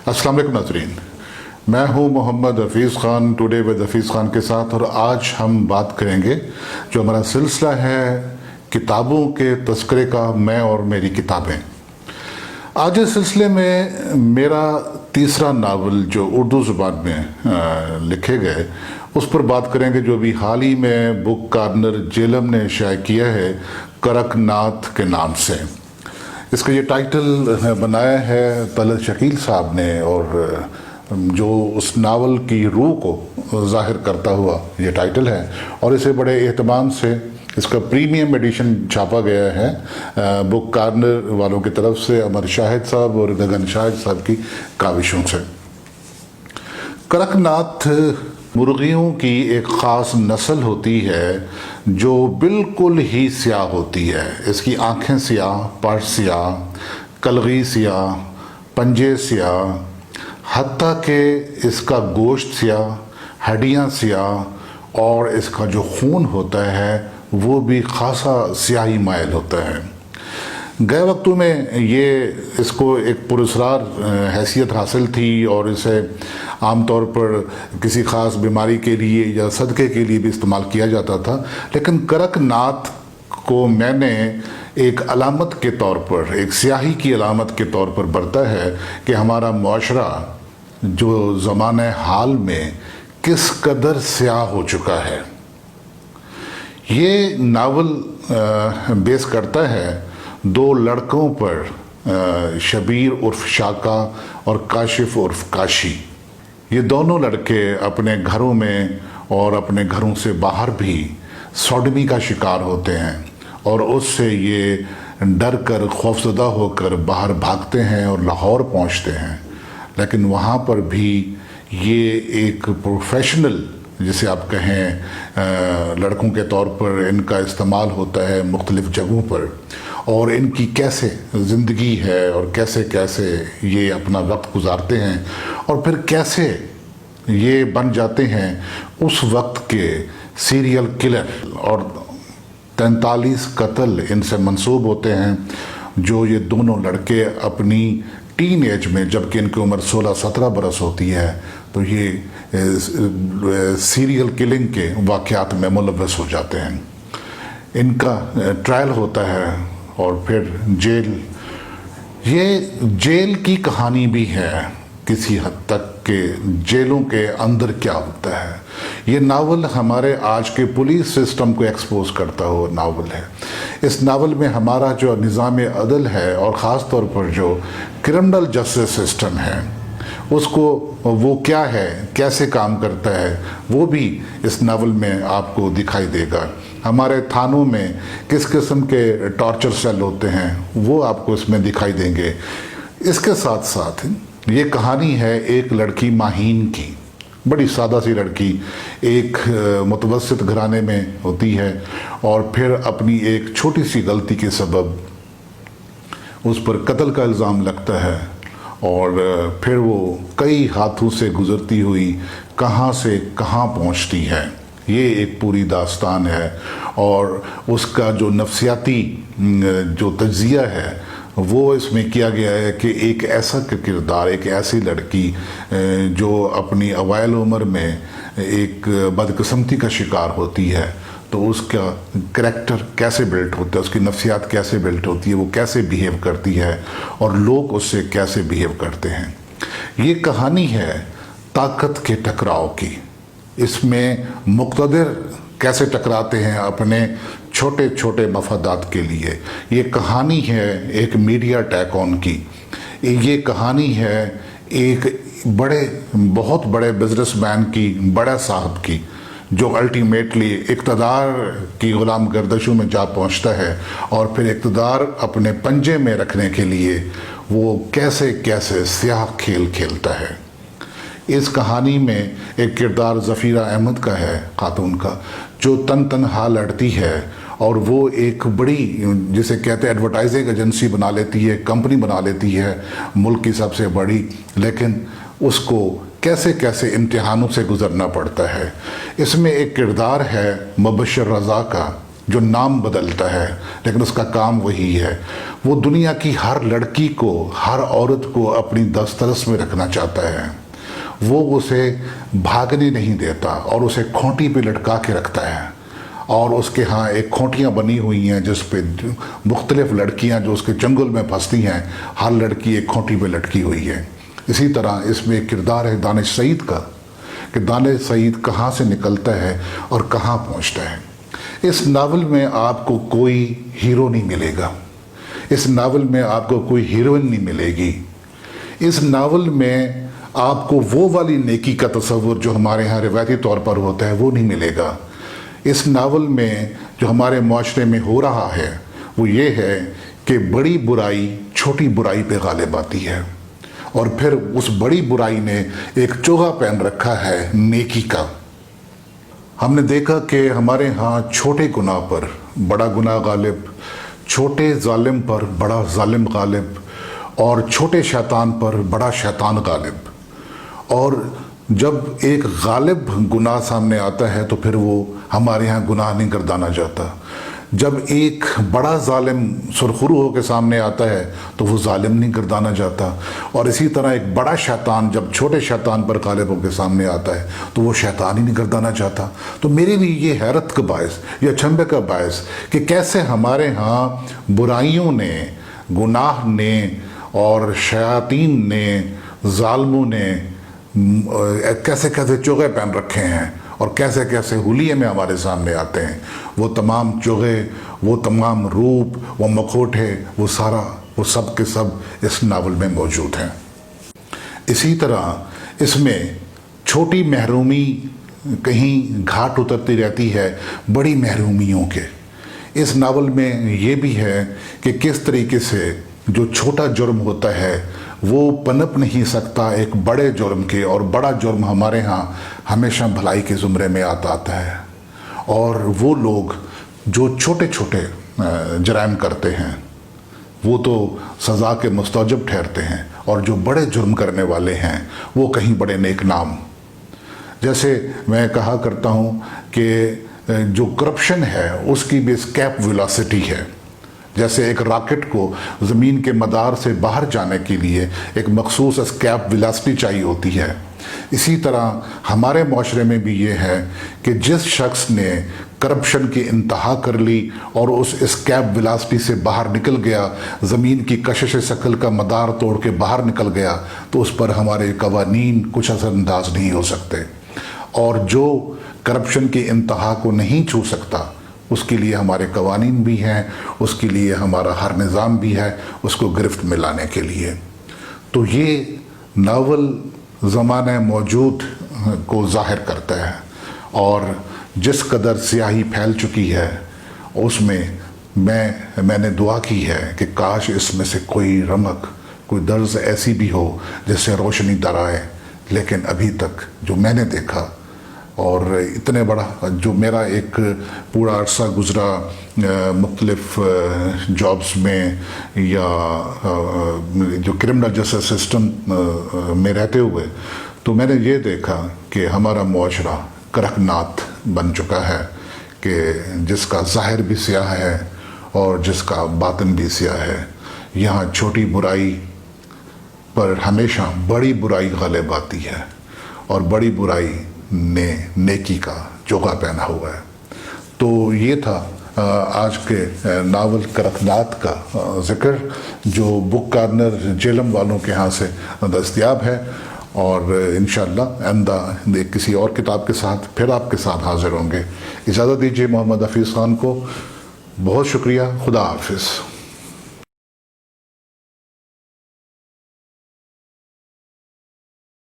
अस्सलाम वालेकुम नाज़रीन, मैं हूं मोहम्मद हफीज़ ख़ान टुडे विद हफीज़ ख़ान के साथ। और आज हम बात करेंगे, जो हमारा सिलसिला है किताबों के तज़किरे का, मैं और मेरी किताबें। आज इस सिलसिले में मेरा तीसरा नावल जो उर्दू ज़ुबान में लिखे गए उस पर बात करेंगे, जो भी हाल ही में बुक कार्नर जेलम ने शाये किया है करकनाथ के नाम से। इसका ये टाइटल बनाया है तलत शकील साहब ने, और जो उस नावल की रूह को ज़ाहिर करता हुआ ये टाइटल है। और इसे बड़े एहतमाम से इसका प्रीमियम एडिशन छापा गया है बुक कार्नर वालों की तरफ से, अमर शाहिद साहब और गगन शाहिद साहब की काविशों से। करकनाथ मुर्गियों की एक ख़ास नस्ल होती है जो बिल्कुल ही स्याह होती है। इसकी आँखें स्याह, पर स्याह, कलगी स्याह, पंजे स्याह, हत्ता कि इसका गोश्त स्याह, हड्डियाँ स्याह, और इसका जो खून होता है वो भी खासा स्याही मायल होता है। गए वक्तों में ये इसको एक पुरस्कार हैसियत हासिल थी, और इसे आमतौर पर किसी ख़ास बीमारी के लिए या सदक़े के लिए भी इस्तेमाल किया जाता था। लेकिन करकनाथ को मैंने एक अलामत के तौर पर, एक स्याही की अलामत के तौर पर बरता है कि हमारा मुआशरा जो ज़माने हाल में किस कदर स्याह हो चुका है। ये नावल बेस करता है दो लड़कों पर, शबीर उर्फ शाका और काशिफ उर्फ काशी। ये दोनों लड़के अपने घरों में और अपने घरों से बाहर भी सौडमी का शिकार होते हैं, और उससे ये डर कर, खौफजदा होकर बाहर भागते हैं और लाहौर पहुंचते हैं। लेकिन वहाँ पर भी ये एक प्रोफेशनल, जिसे आप कहें लड़कों के तौर पर इनका इस्तेमाल होता है मुख्तलिफ़ जगहों पर, और इनकी कैसे ज़िंदगी है और कैसे कैसे ये अपना वक्त गुजारते हैं, और फिर कैसे ये बन जाते हैं उस वक्त के सीरियल किलर। और 43 कत्ल इनसे मंसूब होते हैं, जो ये दोनों लड़के अपनी टीन एज में, जबकि इनकी उम्र 16-17 बरस होती है, तो ये सीरियल किलिंग के वाक़यात में मुलव्वस हो जाते हैं। इनका ट्रायल होता है और फिर जेल। ये जेल की कहानी भी है किसी हद तक, के जेलों के अंदर क्या होता है। ये नावल हमारे आज के पुलिस सिस्टम को एक्सपोज करता हुआ नावल है। इस नावल में हमारा जो निज़ाम अदल है, और ख़ास तौर पर जो क्रिमिनल जस्टिस सिस्टम है, उसको वो क्या है, कैसे काम करता है, वो भी इस नावल में आपको दिखाई देगा। हमारे थानों में किस किस्म के टॉर्चर सेल होते हैं वो आपको इसमें दिखाई देंगे। इसके साथ साथ ये कहानी है एक लड़की माहीन की, बड़ी सादा सी लड़की, एक मुतवस्सित घराने में होती है, और फिर अपनी एक छोटी सी गलती के सबब उस पर कत्ल का इल्ज़ाम लगता है, और फिर वो कई हाथों से गुज़रती हुई कहाँ से कहाँ पहुँचती है। ये एक पूरी दास्तान है, और उसका जो नफ्सियाती जो तज्ज़िया है वो इसमें किया गया है कि एक ऐसा किरदार, एक ऐसी लड़की जो अपनी अवाइल उम्र में एक बदकिस्मती का शिकार होती है, तो उसका करैक्टर कैसे बिल्ट होता है, उसकी नफ्सियात कैसे बिल्ट होती है, वो कैसे बिहेव करती है, और लोग उससे कैसे बिहेव करते हैं। ये कहानी है ताकत के टकराव की। इसमें मुक़्तदिर कैसे टकराते हैं अपने छोटे छोटे मफादात के लिए। ये कहानी है एक मीडिया अटैक ऑन की। ये कहानी है एक बहुत बड़े बिजनेसमैन की, बड़ा साहब की, जो अल्टीमेटली इक़्तिदार की ग़ुलाम गर्दशों में जा पहुंचता है, और फिर इक़्तिदार अपने पंजे में रखने के लिए वो कैसे कैसे स्याह खेल खेलता है। इस कहानी में एक किरदार ज़फ़ीरा अहमद का है, खातून का, जो तनहा लड़ती है, और वो एक बड़ी, जिसे कहते हैं एडवर्टाइजिंग एजेंसी बना लेती है, कंपनी बना लेती है, मुल्क की सबसे बड़ी। लेकिन उसको कैसे कैसे इम्तिहानों से गुज़रना पड़ता है। इसमें एक किरदार है मुबश्शिर रज़ा का, جو نام بدلتا ہے لیکن اس کا کام وہی ہے. وہ دنیا کی ہر لڑکی کو، ہر عورت کو اپنی دسترس میں رکھنا چاہتا ہے. وہ اسے بھاگنے نہیں دیتا اور اسے کھونٹی پہ لٹکا کے رکھتا ہے. اور اس کے ہاں ایک کھونٹیاں بنی ہوئی ہیں جس پہ مختلف لڑکیاں جو اس کے چنگل میں پھنستی ہیں، ہر لڑکی ایک کھونٹی پہ لٹکی ہوئی ہے. اسی طرح اس میں ایک کردار ہے دانش سعید کا کہ دانش سعید کہاں سے نکلتا ہے اور کہاں پہنچتا ہے. اس ناول میں آپ کو کوئی ہیرو نہیں ملے گا، اس ناول میں آپ کو کوئی ہیروئن نہیں ملے گی. اس ناول میں آپ کو وہ والی نیکی کا تصور جو ہمارے ہاں روایتی طور پر ہوتا ہے وہ نہیں ملے گا. اس ناول میں جو ہمارے معاشرے میں ہو رہا ہے وہ یہ ہے کہ بڑی برائی چھوٹی برائی پہ غالب آتی ہے، اور پھر اس بڑی برائی نے ایک چوغا پہن رکھا ہے نیکی کا. ہم نے دیکھا کہ ہمارے ہاں چھوٹے گناہ پر بڑا گناہ غالب، چھوٹے ظالم پر بڑا ظالم غالب، اور چھوٹے شیطان پر بڑا شیطان غالب. اور جب ایک غالب گناہ سامنے آتا ہے تو پھر وہ ہمارے ہاں گناہ نہیں گردانا جاتا. جب ایک بڑا ظالم سرخرو ہو کے سامنے آتا ہے تو وہ ظالم نہیں گردانا جاتا. اور اسی طرح ایک بڑا شیطان جب چھوٹے شیطان پر غالب ہو کے سامنے آتا ہے تو وہ شیطان ہی نہیں گردانا چاہتا. تو میرے لیے یہ حیرت کا باعث یا چھمبے کا باعث کہ کیسے ہمارے ہاں برائیوں نے، گناہ نے اور شیاطین نے، ظالموں نے کیسے کیسے چوغے پہن رکھے ہیں اور کیسے کیسے حلیے میں ہمارے سامنے آتے ہیں. وہ تمام چوغے، وہ تمام روپ، وہ مکھوٹے، وہ سب کے سب اس ناول میں موجود ہیں. اسی طرح اس میں چھوٹی محرومی کہیں گھاٹ اترتی رہتی ہے بڑی محرومیوں کے. اس ناول میں یہ بھی ہے کہ کس طریقے سے جو چھوٹا جرم ہوتا ہے وہ پنپ نہیں سکتا ایک بڑے جرم کے، اور بڑا جرم ہمارے ہاں ہمیشہ بھلائی کے زمرے میں آتا ہے. اور وہ لوگ جو چھوٹے چھوٹے جرائم کرتے ہیں وہ تو سزا کے مستوجب ٹھہرتے ہیں، اور جو بڑے جرم کرنے والے ہیں وہ کہیں بڑے نیک نام. جیسے میں کہا کرتا ہوں کہ جو کرپشن ہے اس کی بھی اسکیپ ویلاسٹی ہے. جیسے ایک راکٹ کو زمین کے مدار سے باہر جانے کے لیے ایک مخصوص اسکیپ ویلاسٹی چاہیے ہوتی ہے، اسی طرح ہمارے معاشرے میں بھی یہ ہے کہ جس شخص نے کرپشن کی انتہا کر لی اور اس اسکیپ ویلاسٹی سے باہر نکل گیا، زمین کی کشش ثقل کا مدار توڑ کے باہر نکل گیا، تو اس پر ہمارے قوانین کچھ اثر انداز نہیں ہو سکتے. اور جو کرپشن کی انتہا کو نہیں چھو سکتا اس کے لیے ہمارے قوانین بھی ہیں، اس کے لیے ہمارا ہر نظام بھی ہے اس کو گرفت میں لانے کے لیے. تو یہ ناول زمانہ موجود کو ظاہر کرتا ہے، اور جس قدر سیاہی پھیل چکی ہے اس میں میں نے دعا کی ہے کہ کاش اس میں سے کوئی رمق، کوئی درز ایسی بھی ہو جس سے روشنی در آئے. لیکن ابھی تک جو میں نے دیکھا، اور اتنے بڑا جو میرا ایک پورا عرصہ گزرا مختلف جابز میں یا جو کرمنل جسٹس سسٹم میں رہتے ہوئے، تو میں نے یہ دیکھا کہ ہمارا معاشرہ کرکنات بن چکا ہے کہ جس کا ظاہر بھی سیاہ ہے اور جس کا باطن بھی سیاہ ہے. یہاں چھوٹی برائی پر ہمیشہ بڑی برائی غالب آتی ہے، اور بڑی برائی نے نیکی کا چوغا پہنا ہوا ہے. تو یہ تھا آج کے ناول کرکنات کا ذکر جو بک کارنر جیلم والوں کے ہاں سے دستیاب ہے، اور انشاءاللہ آئندہ کسی اور کتاب کے ساتھ پھر آپ کے ساتھ حاضر ہوں گے. اجازت دیجیے محمد حفیظ خان کو. بہت شکریہ. خدا حافظ.